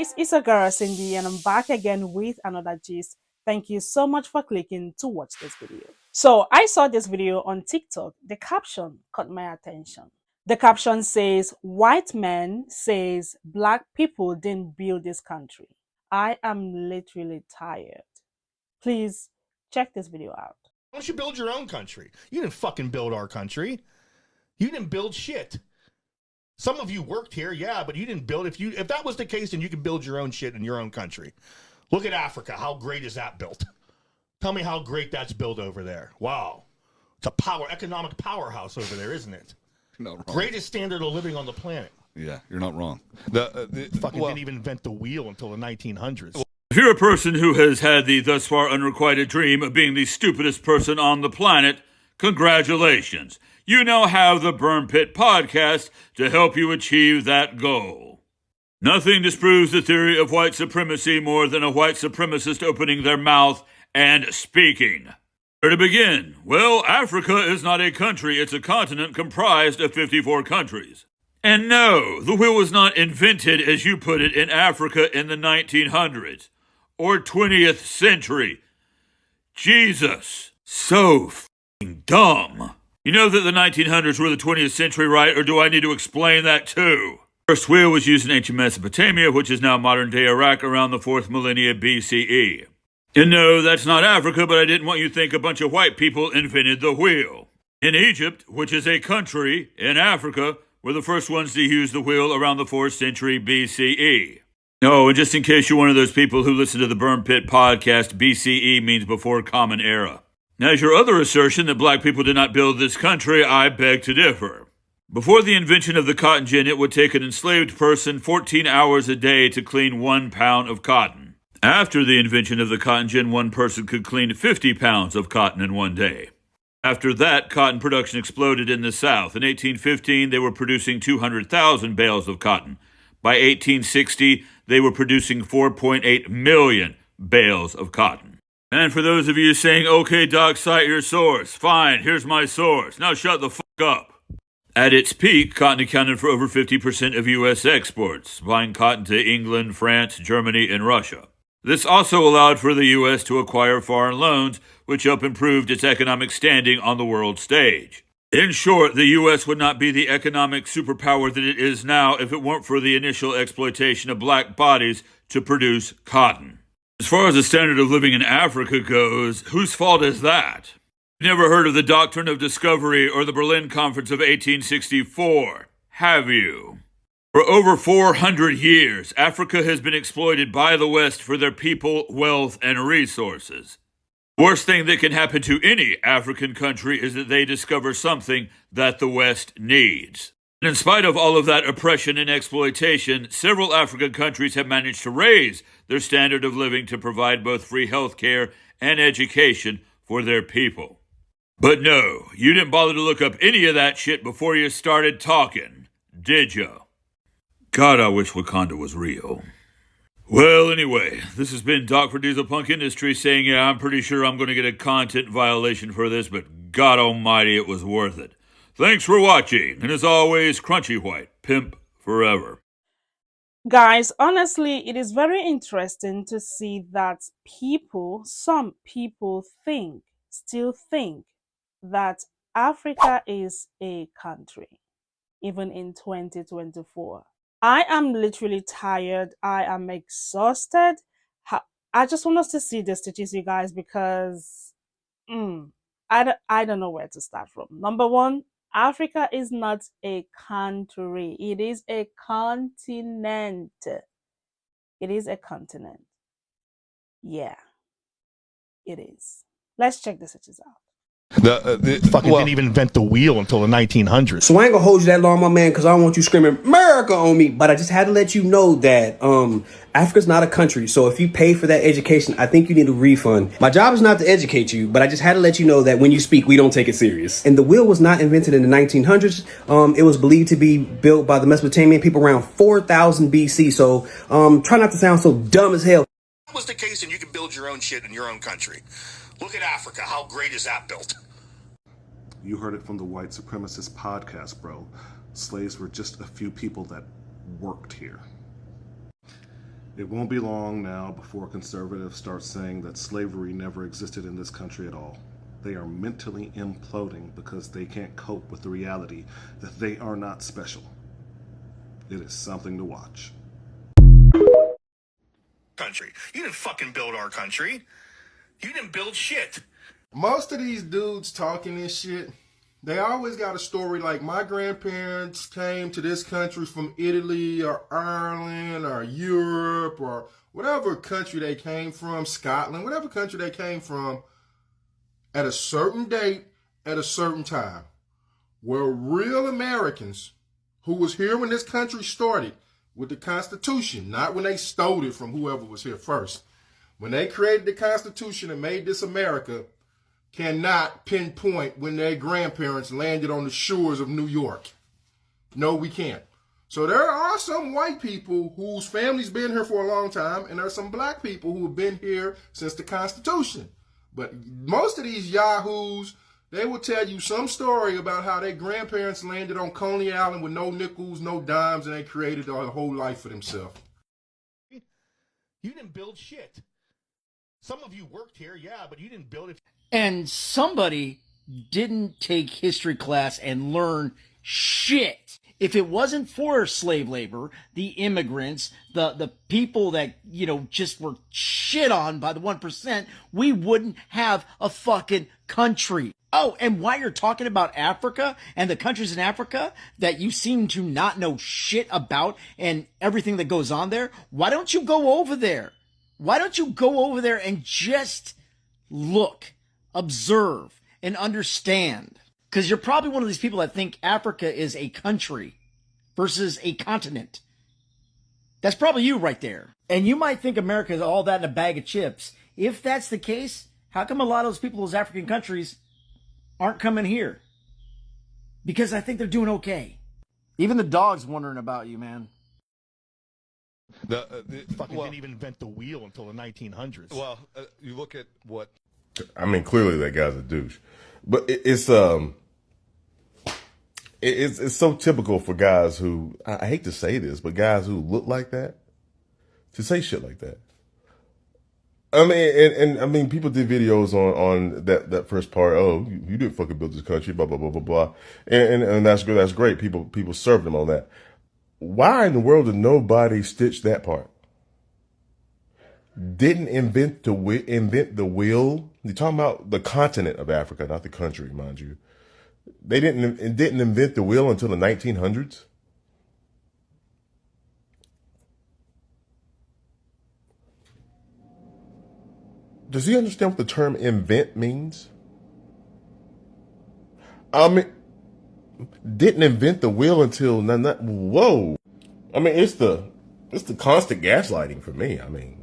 guys, it's a girl Cindy and I'm back again with another gist. Thank you so much for clicking to watch this video. So I saw this video on TikTok. The caption caught my attention. The caption says, "White man says black people didn't build this country." I am literally tired. Please check this video out. Why don't you build your own country? You didn't fucking build our country. You didn't build shit. Some of you worked here, yeah, but you didn't build. If that was the case, then you could build your own shit in your own country. Look at Africa. How great is that built? Tell me how great that's built over there. Wow. It's a economic powerhouse over there, isn't it? Not wrong. Greatest standard of living on the planet. Yeah, you're not wrong. Didn't even invent the wheel until the 1900s. If you're a person who has had the thus far unrequited dream of being the stupidest person on the planet, congratulations. You now have the Burn Pit podcast to help you achieve that goal. Nothing disproves the theory of white supremacy more than a white supremacist opening their mouth and speaking. Where to begin? Well, Africa is not a country, it's a continent comprised of 54 countries. And no, the wheel was not invented, as you put it, in Africa in the 1900s or 20th century. Jesus, so f***ing dumb. You know that the 1900s were the 20th century, right? Or do I need to explain that too? The first wheel was used in ancient Mesopotamia, which is now modern-day Iraq, around the 4th millennia BCE. And no, that's not Africa, but I didn't want you to think a bunch of white people invented the wheel. In Egypt, which is a country in Africa, were the first ones to use the wheel around the 4th century BCE. Oh, and just in case you're one of those people who listen to the Burn Pit podcast, BCE means before Common Era. Now, as your other assertion that black people did not build this country, I beg to differ. Before the invention of the cotton gin, it would take an enslaved person 14 hours a day to clean 1 pound of cotton. After the invention of the cotton gin, one person could clean 50 pounds of cotton in one day. After that, cotton production exploded in the South. In 1815, they were producing 200,000 bales of cotton. By 1860, they were producing 4.8 million bales of cotton. And for those of you saying, okay, Doc, cite your source. Fine, here's my source. Now shut the fuck up. At its peak, cotton accounted for over 50% of U.S. exports, supplying cotton to England, France, Germany, and Russia. This also allowed for the U.S. to acquire foreign loans, which helped improve its economic standing on the world stage. In short, the U.S. would not be the economic superpower that it is now if it weren't for the initial exploitation of black bodies to produce cotton. As far as the standard of living in Africa goes, whose fault is that? Never heard of the Doctrine of Discovery or the Berlin Conference of 1864, have you? For over 400 years, Africa has been exploited by the West for their people, wealth, and resources. Worst thing that can happen to any African country is that they discover something that the West needs. And in spite of all of that oppression and exploitation, several African countries have managed to raise their standard of living to provide both free health care and education for their people. But no, you didn't bother to look up any of that shit before you started talking, did you? God, I wish Wakanda was real. Well, anyway, this has been Doc for Diesel Punk Industries saying, yeah, I'm pretty sure I'm going to get a content violation for this, but God almighty, it was worth it. Thanks for watching, and as always, Crunchy White, pimp forever. Guys, honestly, it is very interesting to see that some people still think that Africa is a country, even in 2024. I am literally tired. I am exhausted. I just want us to see the stitches, you guys, because I don't know where to start from. Number one, Africa is not a country. It is a continent. It is a continent. Yeah, it is. Let's check the stitches out. Didn't even invent the wheel until the 1900s. So I ain't gonna hold you that long, my man, because I don't want you screaming America on me. But I just had to let you know that Africa's not a country. So if you pay for that education, I think you need a refund. My job is not to educate you, but I just had to let you know that when you speak, we don't take it serious. And the wheel was not invented in the 1900s. It was believed to be built by the Mesopotamian people around 4000 BC. So try not to sound so dumb as hell. If that was the case, then you could build your own shit in your own country. Look at Africa. How great is that built? You heard it from the White Supremacist podcast, bro. Slaves were just a few people that worked here. It won't be long now before conservatives start saying that slavery never existed in this country at all. They are mentally imploding because they can't cope with the reality that they are not special. It is something to watch. Country. You didn't fucking build our country. You didn't build shit. Most of these dudes talking this shit, they always got a story like my grandparents came to this country from Italy or Ireland or Europe or whatever country they came from, Scotland, whatever country they came from, at a certain date, at a certain time. Where real Americans who was here when this country started with the Constitution, not when they stole it from whoever was here first. When they created the Constitution and made this America, cannot pinpoint when their grandparents landed on the shores of New York. No, we can't. So there are some white people whose families been here for a long time, and there are some black people who have been here since the Constitution. But most of these yahoos, they will tell you some story about how their grandparents landed on Coney Island with no nickels, no dimes, and they created a whole life for themselves. You didn't build shit. Some of you worked here, yeah, but you didn't build it. And somebody didn't take history class and learn shit. If it wasn't for slave labor, the immigrants, the people that, just were shit on by the 1%, we wouldn't have a fucking country. Oh, and while you're talking about Africa and the countries in Africa that you seem to not know shit about and everything that goes on there, why don't you go over there? Why don't you go over there and just look, observe, and understand? Because you're probably one of these people that think Africa is a country versus a continent. That's probably you right there. And you might think America is all that in a bag of chips. If that's the case, how come a lot of those people in those African countries aren't coming here? Because I think they're doing okay. Even the dog's wondering about you, man. Didn't even invent the wheel until the 1900s. Well, you look at what... I mean, clearly that guy's a douche. But it's so typical for guys who, I hate to say this, but guys who look like that, to say shit like that. I mean, and I mean, people did videos on that first part. Oh, you didn't fucking build this country, blah, blah, blah, blah, blah. And that's good. That's great. People served them on that. Why in the world did nobody stitch that part? Didn't invent the wheel. You're talking about the continent of Africa, not the country, mind you. They didn't invent the wheel until the 1900s. Does he understand what the term invent means? I mean, didn't invent the wheel until whoa. I mean, it's the constant gaslighting for me. I mean,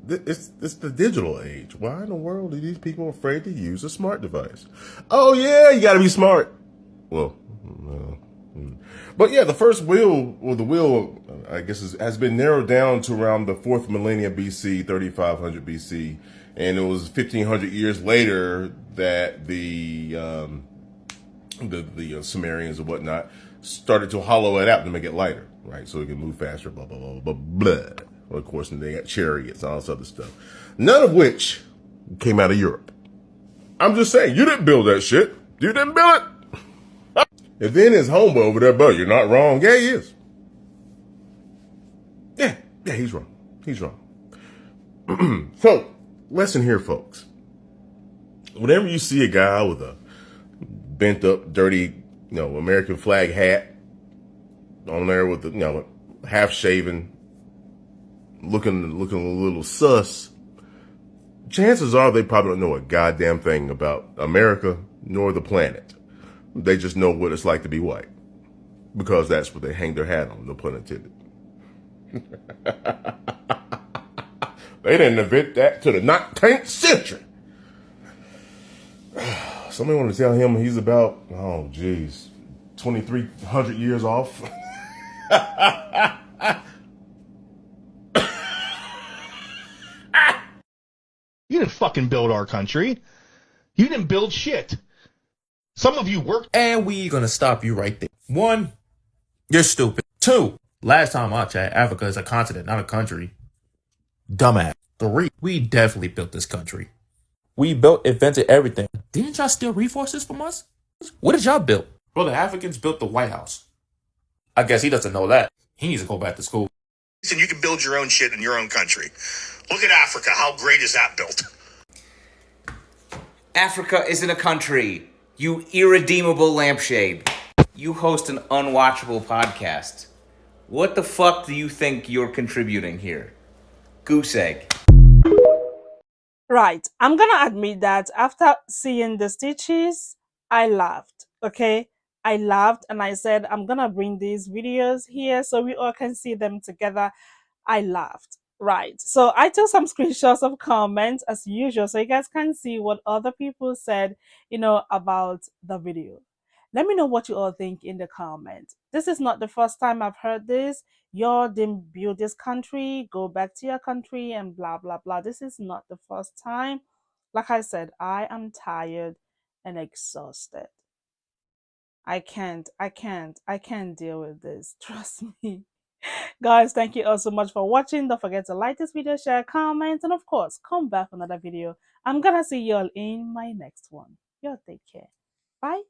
it's the digital age. Why in the world are these people afraid to use a smart device? Oh yeah, you got to be smart. Well, but yeah, the first wheel, or the wheel, I guess, has been narrowed down to around the 4th millennia BC, 3500 BC, and it was 1500 years later that the Sumerians and whatnot started to hollow it out to make it lighter, right? So it can move faster, blah, blah, blah, blah, blah. Well, of course, and they got chariots and all this other stuff. None of which came out of Europe. I'm just saying, you didn't build that shit. You didn't build it. And then his homeboy over there, but you're not wrong. Yeah, he is. Yeah, he's wrong. He's wrong. So, lesson here, folks. Whenever you see a guy with a bent up, dirty, American flag hat on there with the, half shaven, looking a little sus, chances are they probably don't know a goddamn thing about America nor the planet. They just know what it's like to be white, because that's what they hang their hat on, no pun intended. They didn't invent that till the 19th century. Somebody want to tell him he's about, 2,300 years off. You didn't fucking build our country. You didn't build shit. Some of you worked. And we're gonna stop you right there. 1, you're stupid. 2, Last time I checked, Africa is a continent, not a country. Dumbass. 3. We definitely built this country. We built, invented everything. Didn't y'all steal resources from us? What did y'all build? Bro, the Africans built the White House. I guess he doesn't know that. He needs to go back to school. And you can build your own shit in your own country. Look at Africa. How great is that built? Africa isn't a country, you irredeemable lampshade. You host an unwatchable podcast. What the fuck do you think you're contributing here? Goose egg. Right. I'm gonna admit that after seeing the stitches, I laughed. Okay. I laughed and I said, I'm gonna bring these videos here so we all can see them together. I laughed. Right. So I took some screenshots of comments as usual so you guys can see what other people said, about the video. Let me know what you all think in the comments. This is not the first time I've heard this. Y'all didn't build this country, go back to your country and blah blah blah. This is not the first time. Like I said, I am tired and exhausted. I can't deal with this. Trust me. Guys, thank you all so much for watching. Don't forget to like this video, share, comment, and of course, come back for another video. I'm gonna see you all in my next one. Y'all take care. Bye.